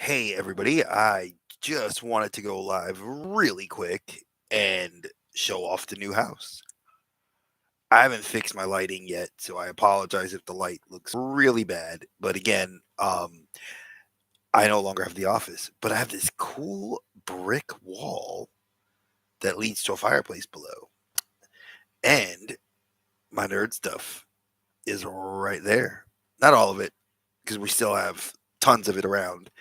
Hey, everybody. I just wanted to go live really quick and show off the new house. I haven't fixed my lighting yet, so I apologize if the light looks really bad. But again, I no longer have the office, but I have this cool brick wall that leads to a fireplace below. And my nerd stuff is right there. Not all of it, because we still have tons of it around.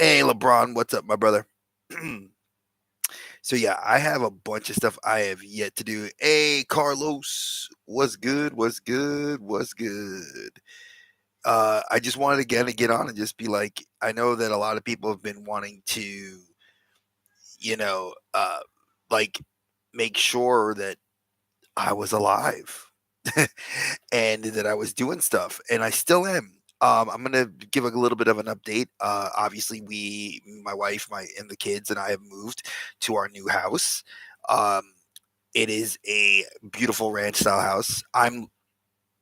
Hey, LeBron, what's up, my brother? So yeah, I have a bunch of stuff I have yet to do. Hey, Carlos, what's good? What's good? What's good? I just wanted again to get on and just be like, I know that a lot of people have been wanting to, you know, like make sure that I was alive and that I was doing stuff, and I still am. I'm gonna give a little bit of an update. Obviously, my wife, and the kids, and I have moved to our new house. Um, it is a beautiful ranch style house. I'm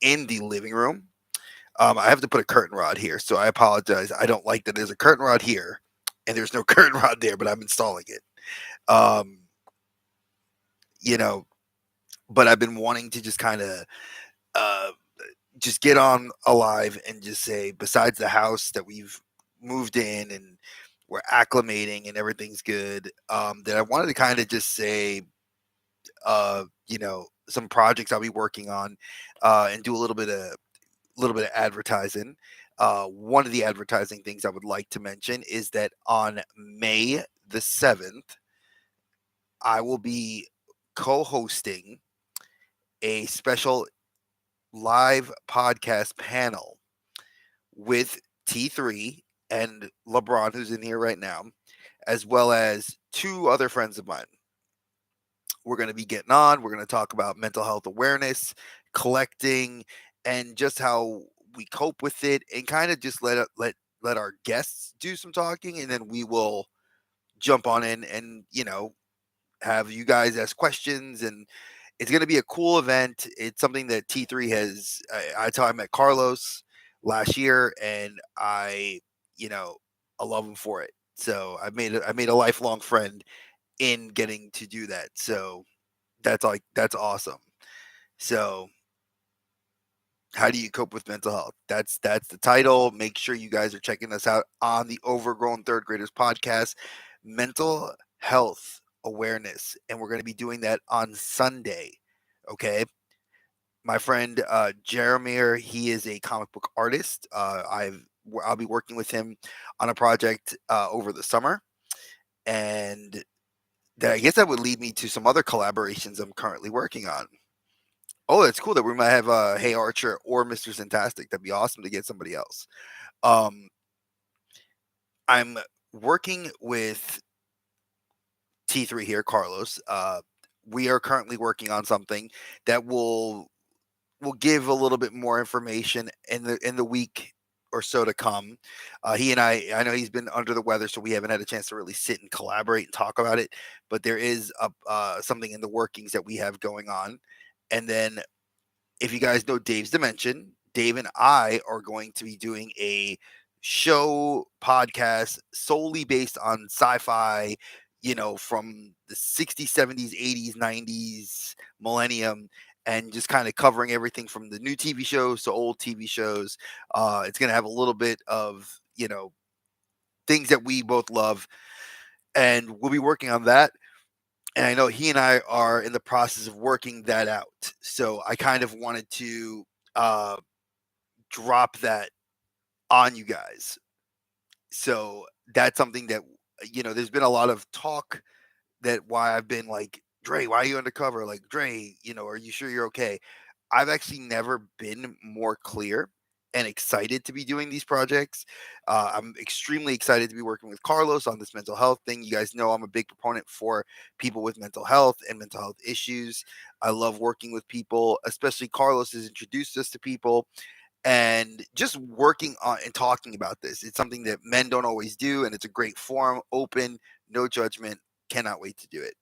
in the living room. I have to put a curtain rod here, so I apologize. I don't like that there's a curtain rod here, and there's no curtain rod there, but I'm installing it. Um, you know, but I've been wanting to just kind of uh, just get on alive and just say, besides the house that we've moved in and we're acclimating and everything's good, that I wanted to kind of just say, some projects I'll be working on, and do a little bit of advertising. One of the advertising things I would like to mention is that on May the 7th, I will be co-hosting a special live podcast panel with T3 and LeBron, who's in here right now, as well as two other friends of mine. We're going to be getting on. We're going to talk about mental health awareness, collecting, and just how we cope with it, and kind of just let our guests do some talking, and then we will jump on in and have you guys ask questions. And it's going to be a cool event. It's something that T3 has. I met Carlos last year, and you know, I love him for it. So I made a lifelong friend in getting to do that. So that's awesome. So how do you cope with mental health? That's the title. Make sure you guys are checking us out on the Overgrown Third Graders podcast, mental health awareness, and we're going to be doing that on Sunday. Okay, my friend Jeremiah, he is a comic book artist. I'll be working with him on a project over the summer, and that I guess that would lead me to some other collaborations I'm currently working on. Oh, that's cool that we might have Hey Archer or Mr. Fantastic. That'd be awesome to get somebody else. Um, I'm working with T3 here, Carlos. We are currently working on something that will give a little bit more information in the week or so to come. He and I know he's been under the weather, so we haven't had a chance to really sit and collaborate and talk about it. But there is something in the workings that we have going on. And then, if you guys know Dave's Dimension, Dave and I are going to be doing a show podcast solely based on sci-fi, from the 60s, 70s, 80s, 90s, millennium, and just kind of covering everything from the new TV shows to old TV shows. It's going to have a little bit of, things that we both love, and we'll be working on that. And I know he and I are in the process of working that out. So I kind of wanted to uh, drop that on you guys. So that's something that, there's been a lot of talk that why I've been like, Dre, why are you undercover? Like, Dre, are you sure you're okay? I've actually never been more clear and excited to be doing these projects. I'm extremely excited to be working with Carlos on this mental health thing. You guys know I'm a big proponent for people with mental health and mental health issues. I love working with people, especially Carlos has introduced us to people, and just working on and talking about this. It's something that men don't always do, and it's a great forum, open, no judgment. Cannot wait to do it.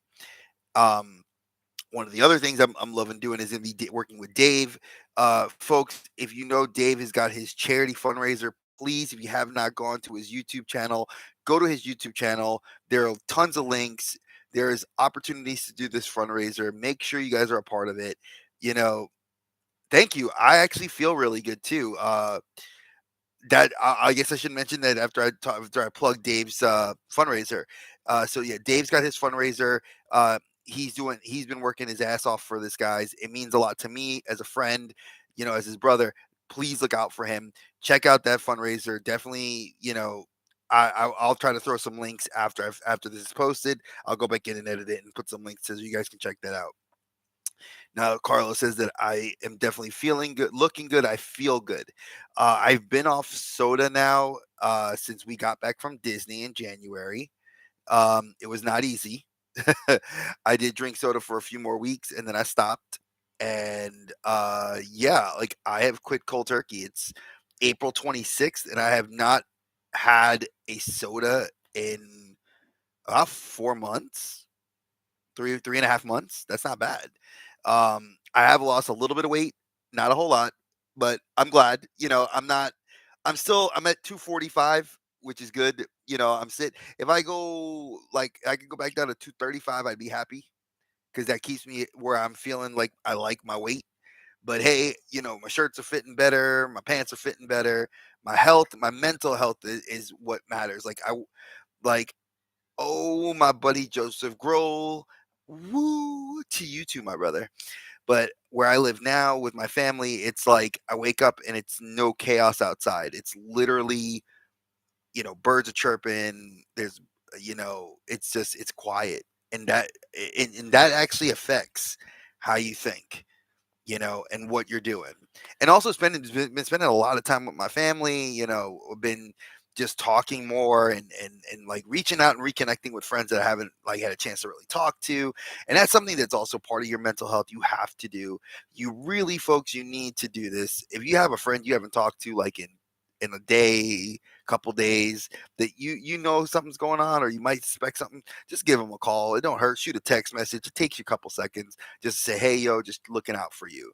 Um, One of the other things I'm loving doing is going to be working with Dave. Folks, if you know, Dave has got his charity fundraiser please, if you have not gone to his YouTube channel, go to his YouTube channel. There are tons of links. There's opportunities to do this fundraiser. Make sure you guys are a part of it. You know, thank you. I actually feel really good too. That I guess I should mention that after I plug Dave's fundraiser. So yeah, Dave's got his fundraiser. He's been working his ass off for this, guys. It means a lot to me as a friend, as his brother. Please look out for him. Check out that fundraiser. Definitely, I'll try to throw some links after this is posted. I'll go back in and edit it and put some links so you guys can check that out. Now, Carlos says that I am definitely feeling good, looking good. I feel good. I've been off soda now since we got back from Disney in January. It was not easy. I did drink soda for a few more weeks and then I stopped. And yeah, like I have quit cold turkey. It's April 26th and I have not had a soda in 4 months, three and a half months. That's not bad. I have lost a little bit of weight, not a whole lot, but I'm glad. I'm not. I'm at 245, which is good. If I go like I could go back down to 235, I'd be happy because that keeps me where I'm feeling like I like my weight. But hey, my shirts are fitting better, my pants are fitting better, my health, my mental health is what matters. Like oh, my buddy Joseph Grohl. Woo to you too, my brother. But where I live now with my family, it's like I wake up and it's no chaos outside. It's literally, birds are chirping. It's quiet. And that actually affects how you think, and what you're doing. And also been spending a lot of time with my family, been just talking more and like reaching out and reconnecting with friends that I haven't like had a chance to really talk to. And that's something that's also part of your mental health. You have to do. You really, folks, you need to do this. If you have a friend you haven't talked to like in a day, couple days, that something's going on or you might suspect something, just give them a call. It don't hurt. Shoot a text message. It takes you a couple seconds just to say, hey, yo, just looking out for you.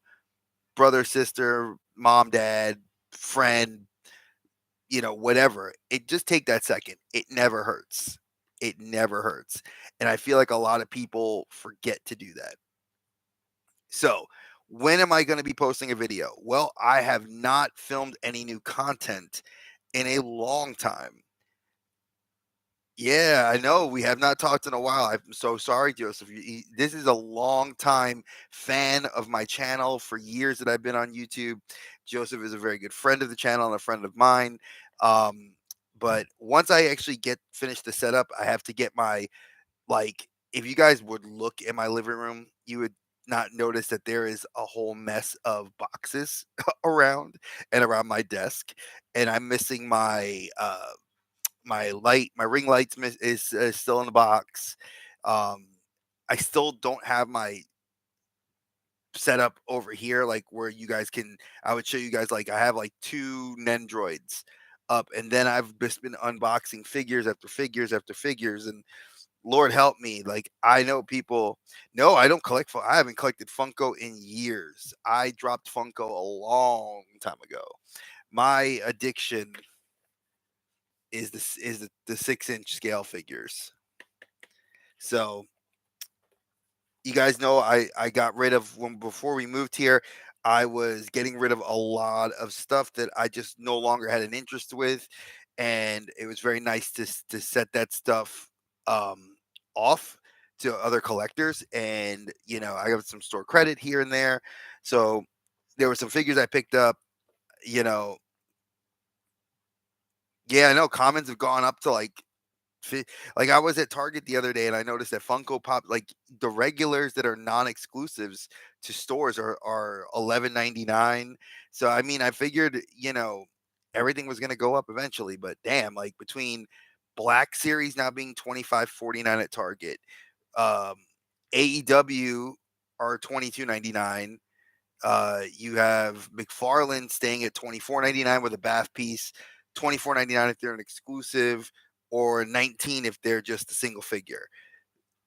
Brother, sister, mom, dad, friend, whatever. It just take that second. It never hurts. It never hurts. And I feel like a lot of people forget to do that. So, when am I going to be posting a video? Well, I have not filmed any new content in a long time. Yeah, I know. We have not talked in a while. I'm so sorry, Joseph. This is a long time fan of my channel for years that I've been on YouTube. Joseph is a very good friend of the channel and a friend of mine. Um, but once I actually finish the setup, I have to get my if you guys would look in my living room, you would not notice that there is a whole mess of boxes around and around my desk, and I'm missing my ring lights is still in the box. um I still don't have my setup over here like where you guys can I would show you guys like I have like two Nendroids up, and then I've just been unboxing figures after figures after figures, and Lord help me, like I know people. No, I don't collect I haven't collected Funko in years. I dropped Funko a long time ago. My addiction is the 6-inch scale figures. So you guys know I got rid of when before we moved here. I was getting rid of a lot of stuff that I just no longer had an interest with, and it was very nice to set that stuff off to other collectors. And I got some store credit here and there, so there were some figures I picked up. You know, yeah, I know commons have gone up to like I was at Target the other day and I noticed that Funko Pop, like the regulars that are non-exclusives to stores are 11.99. So I mean, I figured everything was going to go up eventually, but damn, like between Black Series now being 25.49 at Target, um, AEW are 22.99. You have McFarlane staying at 24.99 with a bath piece, 24.99 if they're an exclusive, or 19 if they're just a single figure.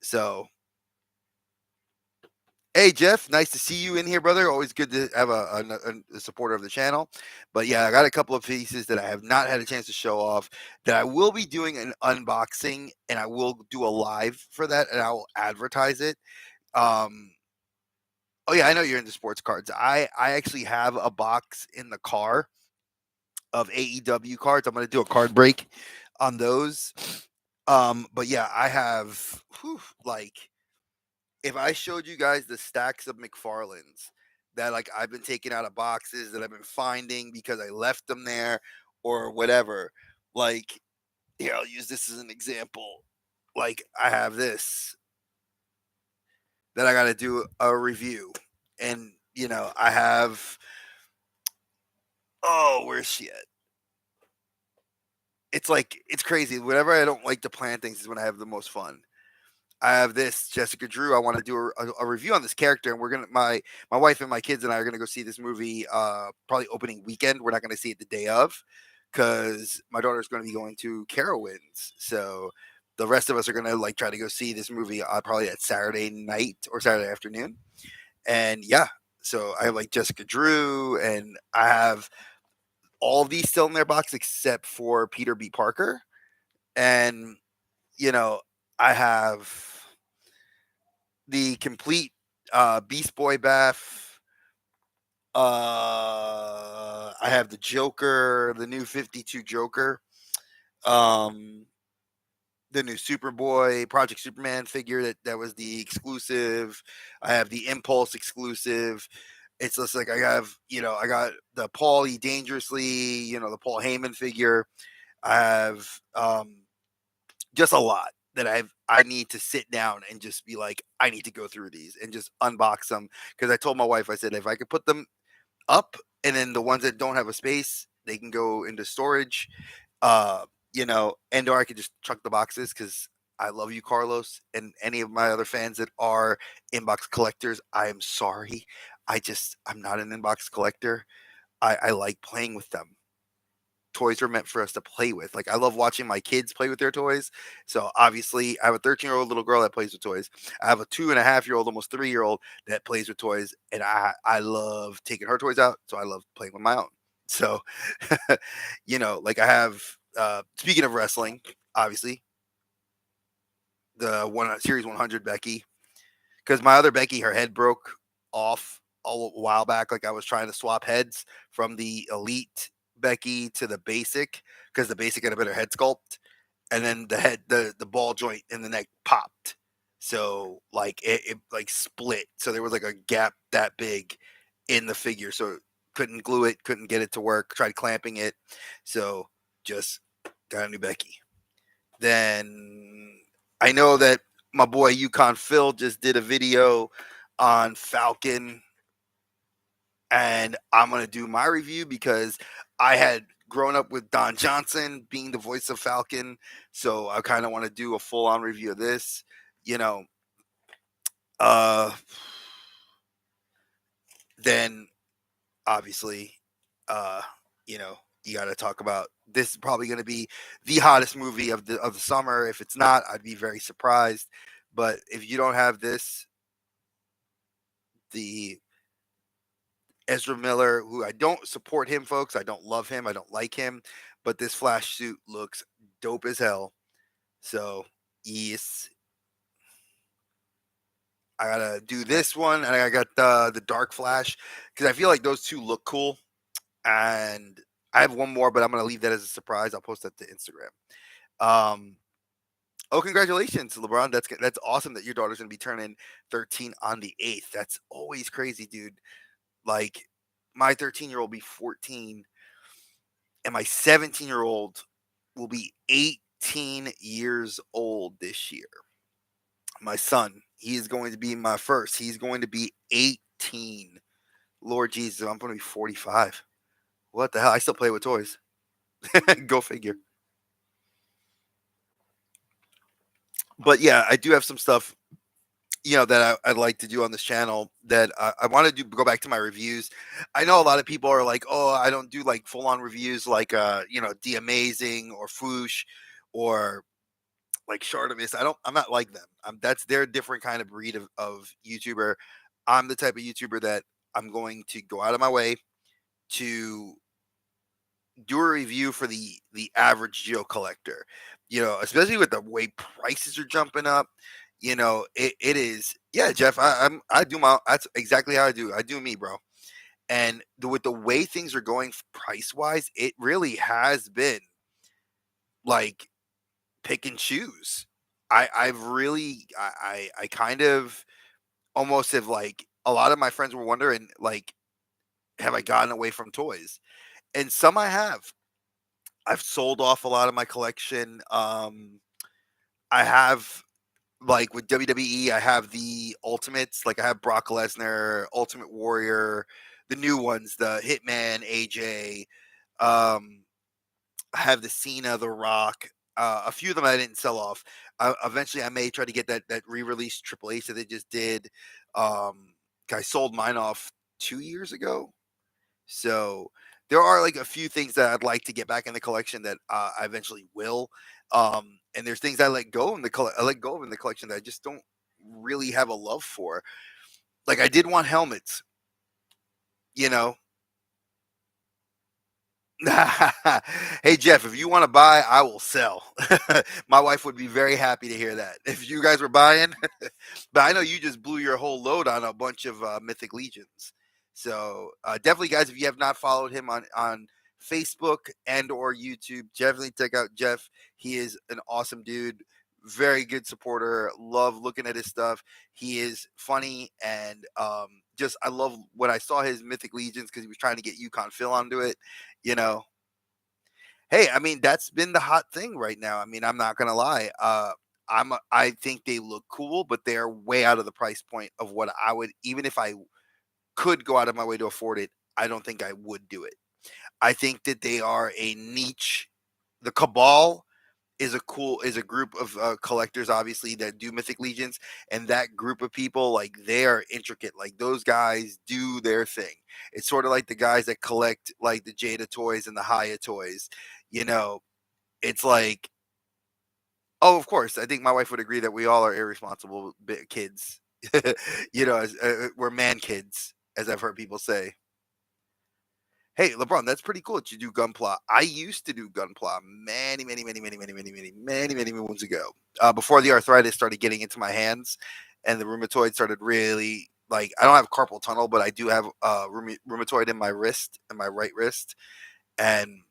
So Hey Jeff, nice to see you in here, brother. Always good to have a supporter of the channel. But yeah, I got a couple of pieces that I have not had a chance to show off that I will be doing an unboxing, and I will do a live for that, and I will advertise it. Um, oh yeah, I know you're into sports cards. I actually have a box in the car of AEW cards. I'm gonna do a card break on those. But yeah, I have like if I showed you guys the stacks of McFarlanes that like I've been taking out of boxes that I've been finding because I left them there or whatever, like here, I'll use this as an example. Like I have this that I got to do a review, and I have. Oh, where's she at? It's like it's crazy. Whenever I don't like to plan things is when I have the most fun. I have this Jessica Drew. I want to do a review on this character, and we're gonna my wife and my kids and I are gonna go see this movie. Probably opening weekend. We're not gonna see it the day of, because my daughter's gonna be going to Carowinds. So the rest of us are gonna like try to go see this movie probably at Saturday night or Saturday afternoon. And yeah, so I have like Jessica Drew, and I have all of these still in their box except for Peter B. Parker, and you know I have the complete Beast Boy Bath. I have the Joker, the new 52 Joker, um, the new Superboy, Project Superman figure that was the exclusive. I have the Impulse exclusive. It's just like I got the Paulie Dangerously, the Paul Heyman figure. I have just a lot that I need to sit down and just be like, I need to go through these and just unbox them, because I told my wife, I said if I could put them up, and then the ones that don't have a space, they can go into storage, and or I could just chuck the boxes, because I love you, Carlos, and any of my other fans that are inbox collectors. I am sorry. I'm not an inbox collector. I like playing with them. Toys are meant for us to play with. Like I love watching my kids play with their toys. So obviously, I have a 13-year-old little girl that plays with toys. I have a 2.5-year-old, almost 3-year-old that plays with toys, and I love taking her toys out. So I love playing with my own. So, like I have. Speaking of wrestling, obviously the one series 100 Becky, because my other Becky, her head broke off a while back. Like I was trying to swap heads from the elite Becky to the basic, because the basic had a better head sculpt, and then the ball joint in the neck popped. So like it like split. So there was like a gap that big in the figure. So couldn't glue it, couldn't get it to work. Tried clamping it. So just got a new Becky. Then I know that my boy Yukon Phil just did a video on Falcon, and I'm gonna do my review because I had grown up with Don Johnson being the voice of Falcon, so I kind of want to do a full on review of this. You know, uh, then obviously, uh, you know, you got to talk about this. Is probably going to be the hottest movie of the summer. If it's not, I'd be very surprised. But if you don't have this, the Ezra Miller, who I don't support him, folks. I don't love him. I don't like him. But this Flash suit looks dope as hell. So, yes, I gotta do this one, and I got the Dark Flash, because I feel like those two look cool. And I have one more, but I'm gonna leave that as a surprise. I'll post that to Instagram. Um, oh, congratulations, LeBron. That's awesome that your daughter's gonna be turning 13 on the 8th. That's always crazy, dude. Like my 13-year-old will be 14, and my 17-year-old will be 18 years old this year. My son, he is going to be my first. He's going to be 18. Lord Jesus, I'm going to be 45. What the hell? I still play with toys. Go figure. But yeah, I do have some stuff, that I'd like to do on this channel that I want to do. Go back to my reviews. I know a lot of people are like, oh, I don't do like full on reviews like, The Amazing or Foosh or like Shartimus. I'm not like them. That's their different kind of breed of YouTuber. I'm the type of YouTuber that I'm going to go out of my way to do a review for the average Geo collector. Especially with the way prices are jumping up. It is, yeah, Jeff. I do my That's exactly how I do. I do me, bro. And with the way things are going price wise, it really has been like pick and choose. I've really I kind of almost have, like, a lot of my friends were wondering, like, have I gotten away from toys? And some I have. I've sold off a lot of my collection. I have, like, with WWE, I have the Ultimates. Like, I have Brock Lesnar, Ultimate Warrior, the new ones, the Hitman, AJ. Um, I have the Cena, The Rock. A few of them I didn't sell off. Eventually, I may try to get that re-release Triple H that they just did. Um, I sold mine off 2 years ago, so there are, like, a few things that I'd like to get back in the collection that I eventually will. And there's things I let go of in the collection that I just don't really have a love for. Like, I did want helmets, you know. Hey Jeff, if you want to buy, I will sell. My wife would be very happy to hear that. If you guys were buying, but I know you just blew your whole load on a bunch of Mythic Legions. So definitely, guys, if you have not followed him on Facebook and or YouTube, definitely check out Jeff. He is an awesome dude, very good supporter. Love looking at his stuff. He is funny, and just I love when I saw his Mythic Legions because he was trying to get Yukon Phil onto it. You know, hey, I mean, that's been the hot thing right now. I mean, I'm not gonna lie. I think they look cool, but they're way out of the price point of what I would, even if I could go out of my way to afford it. I don't think I would do it. I think that they are a niche. The Cabal is a group of collectors, obviously, that do Mythic Legions, and that group of people, like, they are intricate. Like, those guys do their thing. It's sort of like the guys that collect, like, the Jada toys and the Haya toys. You know, it's like, oh, of course, I think my wife would agree that we all are irresponsible kids. We're man kids, as I've heard people say. Hey, LeBron, that's pretty cool that you do Gunpla. I used to do Gunpla many, many, many, many, many, many, many, many, many moons ago. Before the arthritis started getting into my hands, and the rheumatoid started really, like, I don't have carpal tunnel, but I do have rheumatoid in my wrist, in my right wrist, and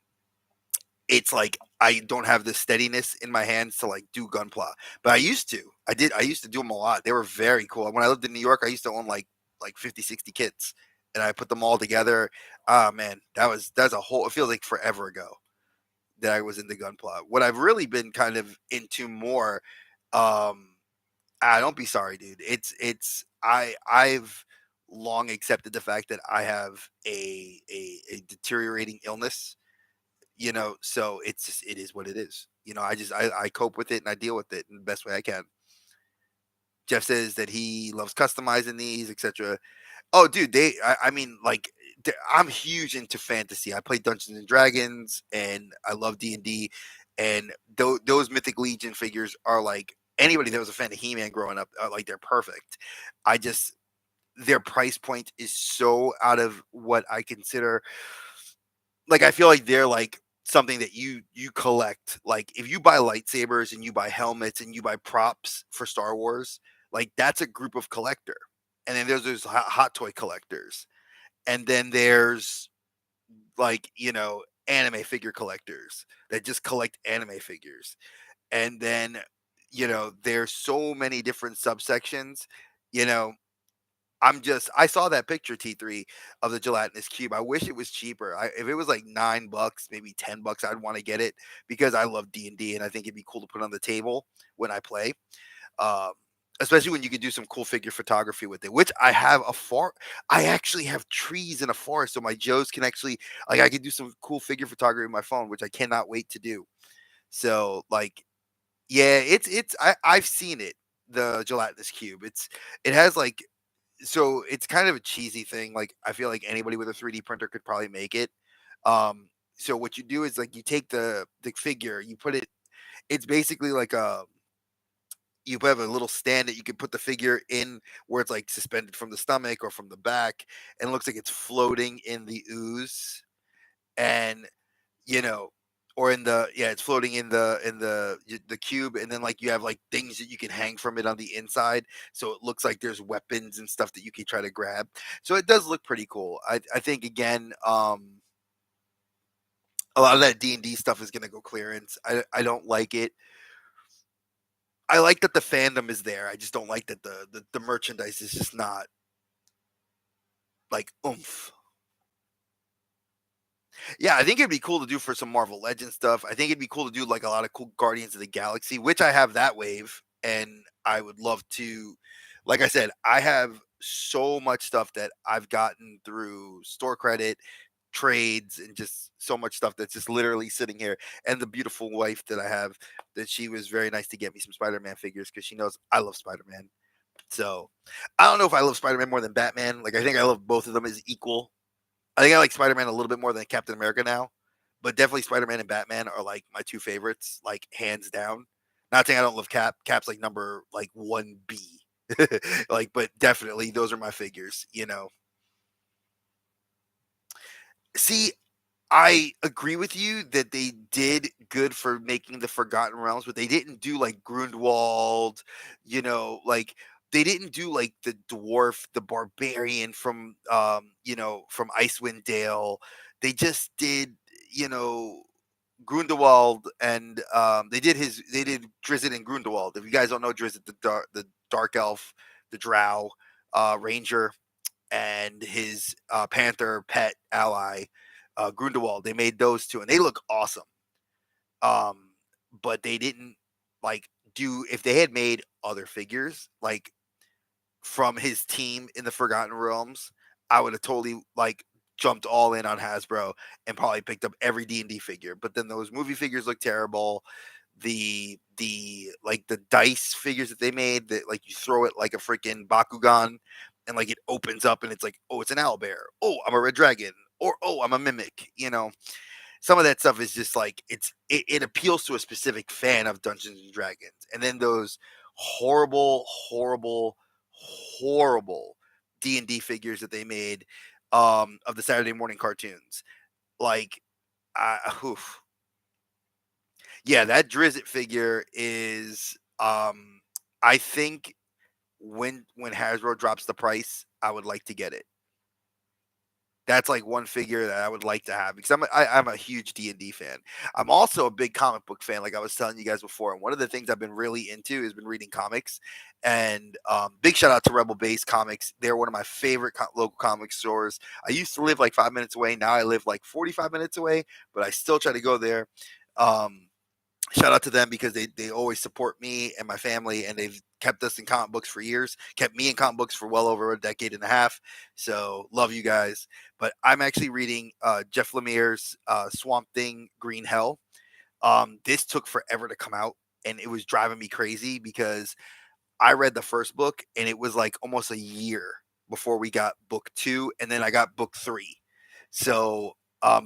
it's like I don't have the steadiness in my hands to, like, do Gunpla. But I used to. I used to do them a lot. They were very cool. When I lived in New York, I used to own like 50, 60 kits, and I put them all together. Ah, man, that's a whole. It feels like forever ago that I was into Gunpla. What I've really been kind of into more, um, don't be sorry, dude. I've long accepted the fact that I have a deteriorating illness, so it's just, it is what it is. I cope with it and I deal with it in the best way I can. Jeff says that he loves customizing these, etc. Oh, dude, I mean, like, I'm huge into fantasy. I play Dungeons and Dragons, and I love D&D, and those Mythic Legion figures are like, anybody that was a fan of He-Man growing up, like, they're perfect. I just Their price point is so out of what I consider. Like, I feel like they're like something that you collect. Like, if you buy lightsabers and you buy helmets and you buy props for Star Wars, like, that's a group of collector. And then there's those hot toy collectors. And then there's, like, anime figure collectors that just collect anime figures. And then, there's so many different subsections. You know, I saw that picture, T3, of the gelatinous cube. I wish it was cheaper. If it was like $9, maybe $10, I'd want to get it because I love D&D and I think it'd be cool to put on the table when I play. Um, Especially when you can do some cool figure photography with it, which I actually have trees in a forest, so my Joes can actually, like, I can do some cool figure photography with my phone, which I cannot wait to do. So, like, yeah, I've seen it, the gelatinous cube. It has, like, so it's kind of a cheesy thing. Like, I feel like anybody with a 3D printer could probably make it. So what you do is, like, you take the figure, you put it. It's basically like you have a little stand that you can put the figure in where it's like suspended from the stomach or from the back, and it looks like it's floating in the ooze. And you know, or in the yeah, it's floating in the cube, and then like you have like things that you can hang from it on the inside, so it looks like there's weapons and stuff that you can try to grab. So it does look pretty cool. I think again, a lot of that D&D stuff is going to go clearance. I don't like it. I like that the fandom is there. I just don't like that the merchandise is just not like oomph. Yeah, I think it'd be cool to do for some Marvel Legends stuff. I think it'd be cool to do like a lot of cool Guardians of the Galaxy, which I have that wave, and I would love to. Like I said, I have so much stuff that I've gotten through store credit, trades, and just so much stuff that's just literally sitting here. And the beautiful wife that I have, that she was very nice to get me some Spider-Man figures because she knows I love Spider-Man. So I don't know if I love Spider-Man more than Batman. Like I think I love both of them as equal. I think I like Spider Man a little bit more than Captain America now, but definitely Spider Man and Batman are like my two favorites, like hands down. Not saying I don't love Cap. Cap's like number like 1B. Like, but definitely those are my figures, you know. See, I agree with you that they did good for making the Forgotten Realms, but they didn't do like Grundwald, like they didn't do like the dwarf, the barbarian from from Icewind Dale. They just did, you know, Grundwald, and they did Drizzt and Grundwald. If you guys don't know Drizzt, the dark elf, the drow ranger, and his panther pet ally, Grundwald. They made those two, and they look awesome. Um, but they didn't like do if they had made other figures like from his team in the Forgotten Realms. I would have totally like jumped all in on Hasbro and probably picked up every D&D figure. But then those movie figures look terrible. The like the dice figures that they made, that like you throw it like a freaking Bakugan, and like it opens up and it's like, oh, it's an owlbear. Oh, I'm a red dragon. Or oh, I'm a mimic. Some of that stuff is just like it appeals to a specific fan of Dungeons and Dragons. And then those horrible, horrible, horrible D&D figures that they made of the Saturday morning cartoons. Like oof. Yeah, that Drizzt figure is I think when Hasbro drops the price, I would like to get it. That's like one figure that I would like to have because I'm a huge D&D fan. I'm also a big comic book fan, like I was telling you guys before. And one of the things I've been really into has been reading comics. And big shout out to Rebel Base Comics. They're one of my favorite local comic stores. I used to live like 5 minutes away. Now I live like 45 minutes away, but I still try to go there. Um, Shout out to them because they always support me and my family, and they've kept us in comic books for years, kept me in comic books for well over a decade and a half. So love you guys. But I'm actually reading Jeff Lemire's Swamp Thing Green Hell. This took forever to come out, and it was driving me crazy because I read the first book and it was like almost a year before we got book two, and then I got book three. So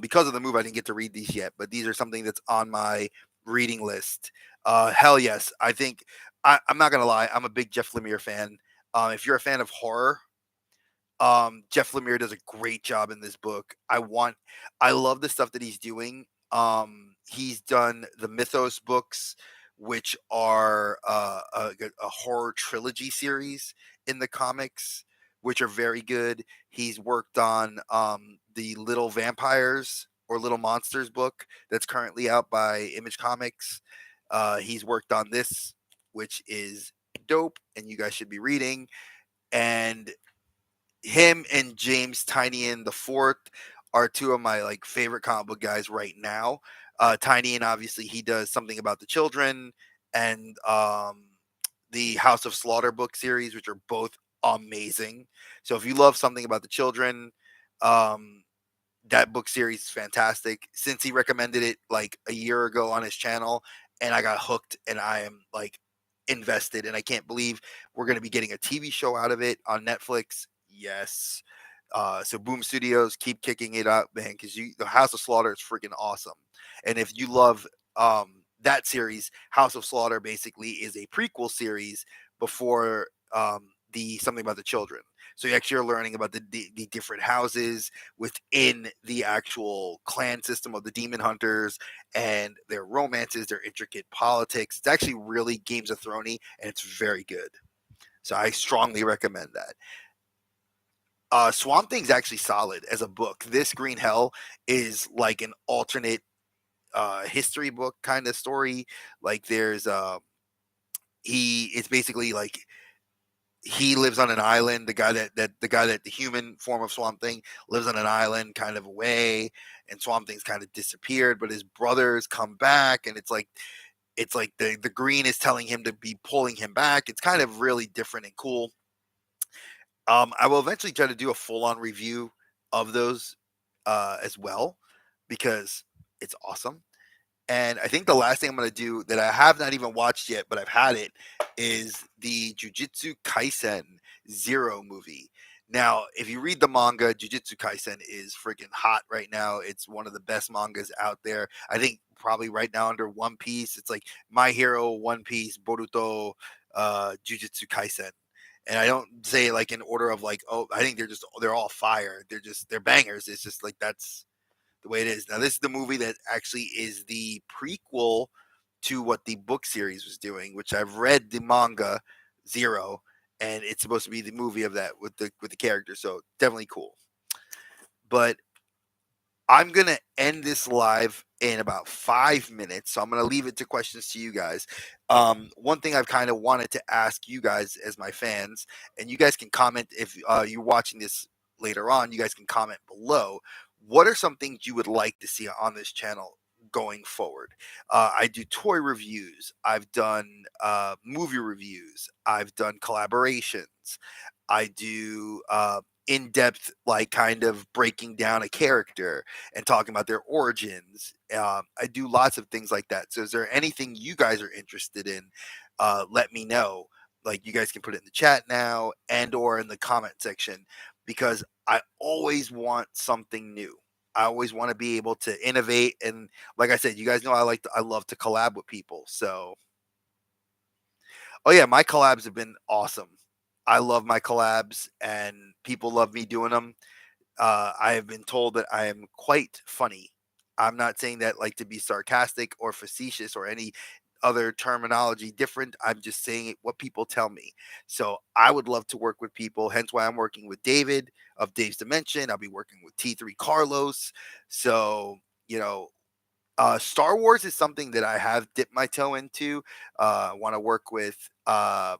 because of the move, I didn't get to read these yet, but these are something that's on my reading list. Hell yes, I think I'm not gonna lie, I'm a big Jeff Lemire fan. If you're a fan of horror, Jeff Lemire does a great job in this book. I love the stuff that he's doing. He's done the Mythos books, which are a horror trilogy series in the comics, which are very good. He's worked on the Little Vampires or Little Monsters book that's currently out by Image Comics. He's worked on this, which is dope, and you guys should be reading. And him and James Tynion the fourth are two of my like favorite comic book guys right now. Tynion, obviously, he does Something About the Children and the House of Slaughter book series, which are both amazing. So if you love Something About the Children, um, that book series is fantastic. Since he recommended it like a year ago on his channel, and I got hooked, and I am like invested, and I can't believe we're going to be getting a TV show out of it on Netflix. Yes. So Boom Studios, keep kicking it up, man, because the House of Slaughter is freaking awesome. And if you love that series, House of Slaughter, basically is a prequel series before the Something About the Children. So you actually are learning about the different houses within the actual clan system of the demon hunters and their romances, their intricate politics. It's actually really Games of Thrones, and it's very good. So I strongly recommend that. Swamp Thing's actually solid as a book. This Green Hell is like an alternate history book kind of story. Like there's it's basically like he lives on an island. The human form of Swamp Thing lives on an island kind of away, and Swamp Thing's kind of disappeared, but his brothers come back, and it's like the green is telling him to be pulling him back. It's kind of really different and cool. I will eventually try to do a full on review of those as well because it's awesome. And I think the last thing I'm going to do that I have not even watched yet, but I've had it, is the Jujutsu Kaisen Zero movie. Now, if you read the manga, Jujutsu Kaisen is freaking hot right now. It's one of the best mangas out there. I think probably right now under One Piece. It's like My Hero, One Piece, Boruto, Jujutsu Kaisen. And I don't say it like in order of like, oh, I think they're all fire. They're bangers. It's just like that's the way it is. Now, this is the movie that actually is the prequel to what the book series was doing, which I've read the manga Zero, and it's supposed to be the movie of that with the character. So definitely cool. But I'm gonna end this live in about 5 minutes, so I'm gonna leave it to questions to you guys. One thing I've kind of wanted to ask you guys as my fans, and you guys can comment if you're watching this later on. You guys can comment below. What are some things you would like to see on this channel going forward? I do toy reviews. I've done movie reviews. I've done collaborations. I do in-depth, like kind of breaking down a character and talking about their origins. I do lots of things like that. So, is there anything you guys are interested in? Let me know. Like you guys can put it in the chat now and or in the comment section because I always want something new. I always want to be able to innovate and, like I said, you guys know I love to collab with people. So, oh yeah, my collabs have been awesome. I love my collabs and people love me doing them. I have been told that I am quite funny. I'm not saying that like to be sarcastic or facetious or any other terminology different. I'm just saying what people tell me. So I would love to work with people. Hence why I'm working with David of Dave's Dimension. I'll be working with T3 Carlos. So, you know, Star Wars is something that I have dipped my toe into. I want to work with. I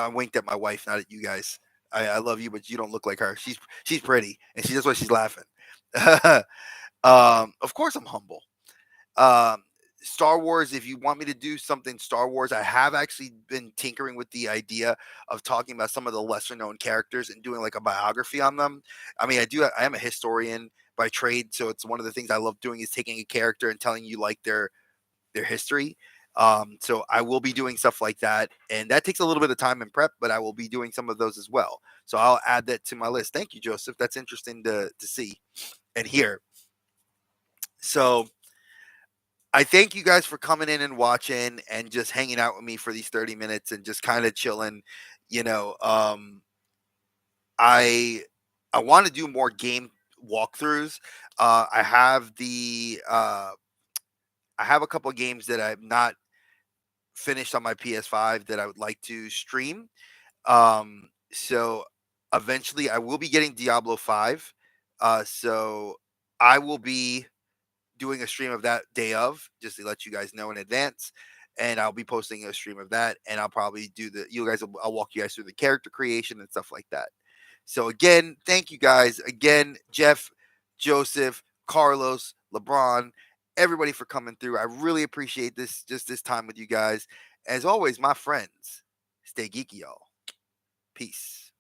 winked at my wife, not at you guys. I love you, but you don't look like her. She's pretty, and she that's why she's laughing. Of course, I'm humble. Um, Star Wars. If you want me to do something Star Wars, I have actually been tinkering with the idea of talking about some of the lesser known characters and doing like a biography on them. I mean, I am a historian by trade, so it's one of the things I love doing is taking a character and telling you like their history. So I will be doing stuff like that, and that takes a little bit of time and prep, but I will be doing some of those as well. So I'll add that to my list. Thank you, Joseph. That's interesting to see and hear. So I thank you guys for coming in and watching and just hanging out with me for these 30 minutes and just kind of chilling. You know, I I want to do more game walkthroughs. I have a couple of games that I've not finished on my PS5 that I would like to stream. So eventually I will be getting Diablo 5. So I will be doing a stream of that day of, just to let you guys know in advance. And I'll be posting a stream of that, and I'll probably do I'll walk you guys through the character creation and stuff like that. So again, thank you guys again, Jeff, Joseph, Carlos, LeBron, everybody for coming through. I really appreciate this time with you guys. As always, my friends, stay geeky, y'all. Peace.